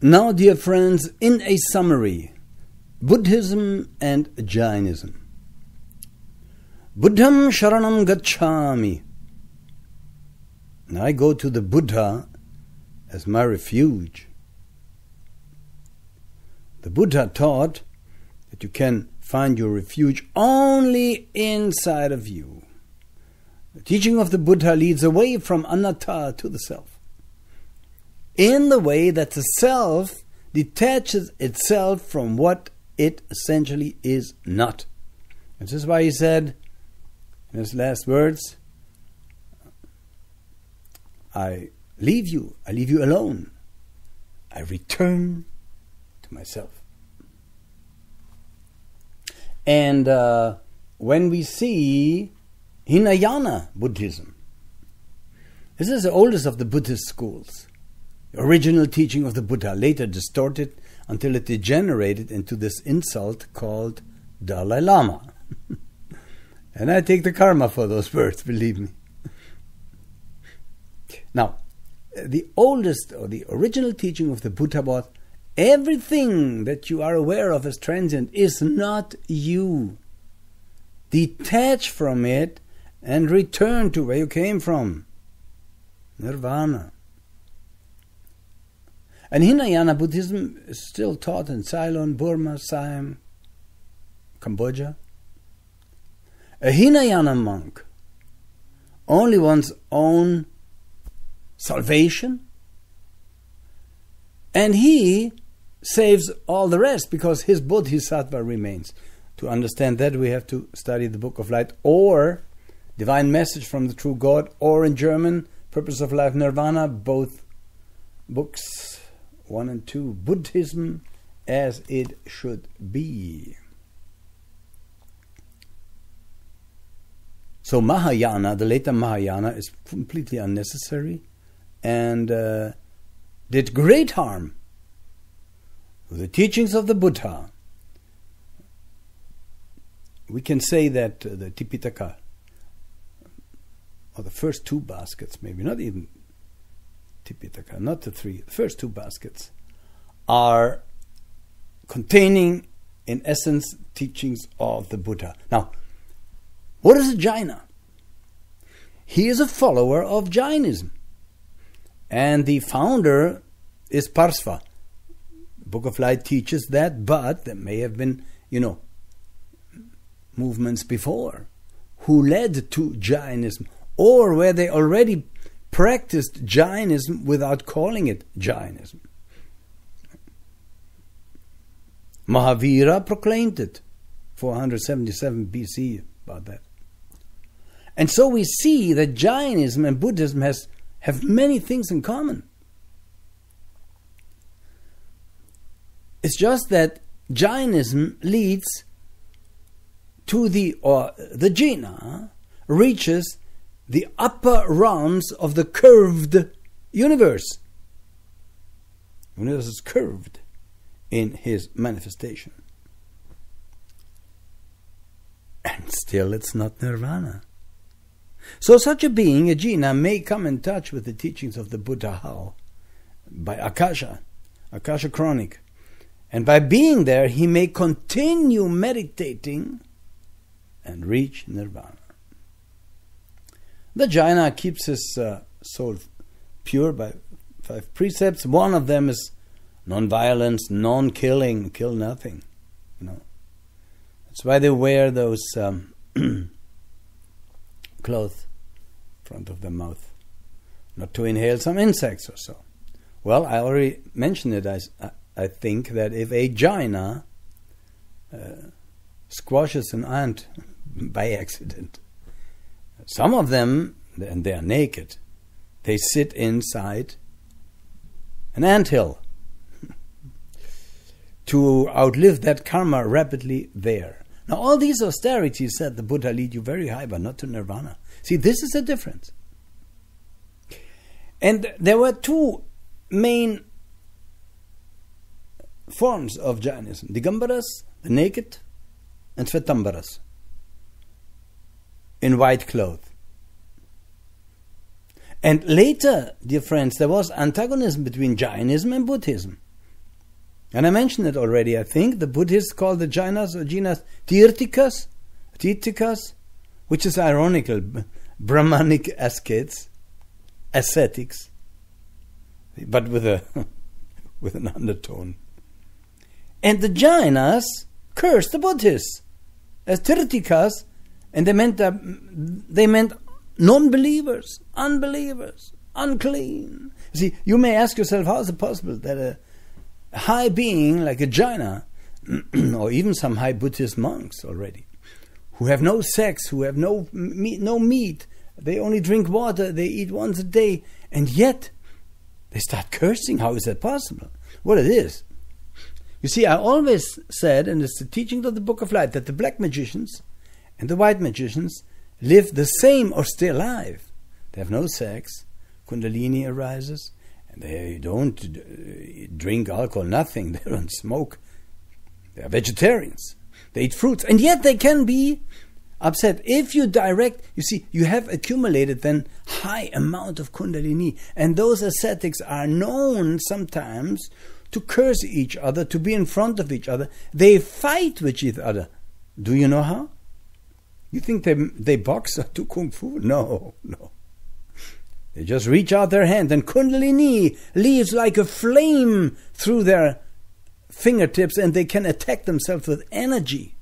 Now, dear friends, in a summary, Buddhism and Jainism. Buddham sharanam gacchami. Now I go to the Buddha as my refuge. The Buddha taught that you can find your refuge only inside of you. The teaching of the Buddha leads away from anatta to the self, in the way that the self detaches itself from what it essentially is not. This is why he said in his last words, I leave you alone. I return to myself. And when we see Hinayana Buddhism, this is the oldest of the Buddhist schools. The original teaching of the Buddha, later distorted until it degenerated into this insult called Dalai Lama. And I take the karma for those words, believe me. Now, the oldest or the original teaching of the Buddha was, everything that you are aware of as transient is not you. Detach from it and return to where you came from. Nirvana. And Hinayana Buddhism is still taught in Ceylon, Burma, Siam, Cambodia. A Hinayana monk only wants own salvation, and he saves all the rest because his bodhisattva remains. To understand that, we have to study the Book of Light or Divine Message from the True God, or in German, Purpose of Life, Nirvana, both books 1 and 2, Buddhism as it should be. So Mahayana, the later Mahayana, is completely unnecessary and did great harm with the teachings of the Buddha. We can say that the Tipitaka, or the first two baskets, maybe not even Tipitaka, not the three, the first two baskets, are containing, in essence, teachings of the Buddha. Now, what is a Jaina? He is a follower of Jainism. And the founder is Parsva. Book of Light teaches that, but there may have been, movements before who led to Jainism, or where they already practiced Jainism without calling it Jainism. Mahavira proclaimed it, 477 BC, about that. And so we see that Jainism and Buddhism have many things in common. It's just that Jainism leads to the jina reaches the upper realms of the curved universe. The universe is curved in his manifestation. And still it's not nirvana. So such a being, a jina, may come in touch with the teachings of the Buddha. How? By Akasha Chronic. And by being there, he may continue meditating and reach nirvana. The Jaina keeps his soul pure by 5 precepts. One of them is non-violence, non-killing, kill nothing. That's why they wear those cloth in front of the mouth, not to inhale some insects or so. Well, I already mentioned it. I think that if a Jaina squashes an ant by accident, some of them, and they are naked, they sit inside an anthill to outlive that karma rapidly there. Now, all these austerities, said the Buddha, lead you very high, but not to nirvana. See, this is a difference. And there were 2 main forms of Jainism: Digambaras, the naked, and Svetambaras, in white cloth. And later, dear friends, there was antagonism between Jainism and Buddhism. And I mentioned it already, I think. The Buddhists call the Jainas or Jinas Tirthikas, which is ironical. Brahmanic ascetics, but with an undertone. And the Jainas cursed the Buddhists as Tirthikas, and they meant non-believers, unbelievers, unclean. See, you may ask yourself, how is it possible that a high being like a Jaina, or even some high Buddhist monks already, who have no sex, who have no meat, they only drink water, they eat once a day, and yet they start cursing. How is that possible? Well, it is. You see, I always said, and it's the teaching of the Book of Light, that the black magicians and the white magicians live the same or stay alive. They have no sex, Kundalini arises, and they don't drink alcohol, nothing, they don't smoke. They are vegetarians. They eat fruits, and yet they can be upset. If you direct, you see, you have accumulated then high amount of Kundalini, and those ascetics are known sometimes to curse each other, to be in front of each other. They fight with each other. Do you know how? You think they box or do kung fu? No. They just reach out their hand, and Kundalini leaves like a flame through their fingertips, and they can attack themselves with energy.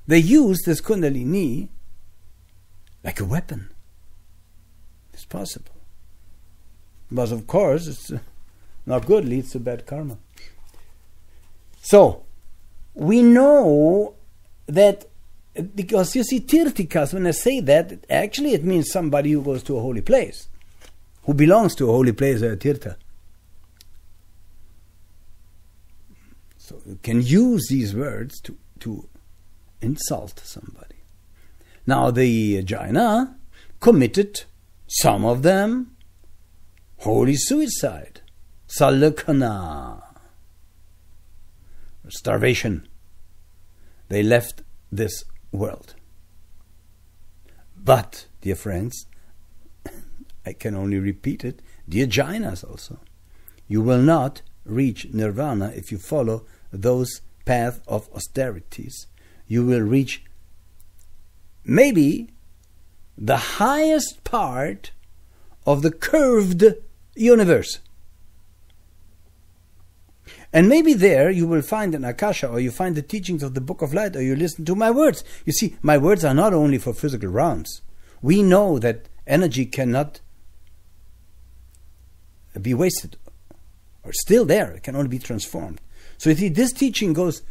They use this Kundalini like a weapon. It's possible. But of course, it's not good, leads to bad karma. So, we know that, because you see, Tirthikas, when I say that, actually it means somebody who goes to a holy place, who belongs to a holy place, a Tirtha. So you can use these words to insult somebody. Now the Jaina committed, some of them, holy suicide, salakana, starvation. They left this world. But, dear friends, I can only repeat it, dear Jainas also, you will not reach nirvana if you follow those paths of austerities. You will reach maybe the highest part of the curved universe. And maybe there you will find an Akasha, or you find the teachings of the Book of Light, or you listen to my words. You see, my words are not only for physical realms. We know that energy cannot be wasted, or still there. It can only be transformed. So you see, this teaching goes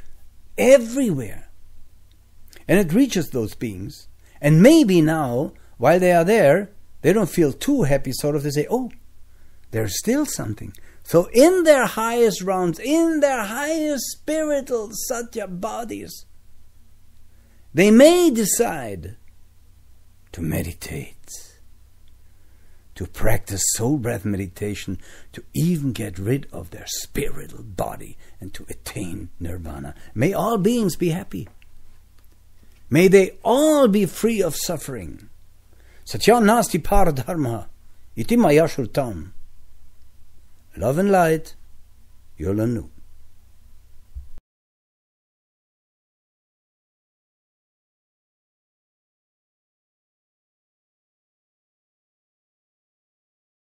everywhere. And it reaches those beings. And maybe now, while they are there, they don't feel too happy, sort of. They say, oh, there's still something. So in their highest realms, in their highest spiritual satya bodies, they may decide to meditate, to practice soul breath meditation, to even get rid of their spiritual body and to attain nirvana. May all beings be happy. May they all be free of suffering. Satya nasti paradharma iti maya shrutam. Love and light, Yolanu.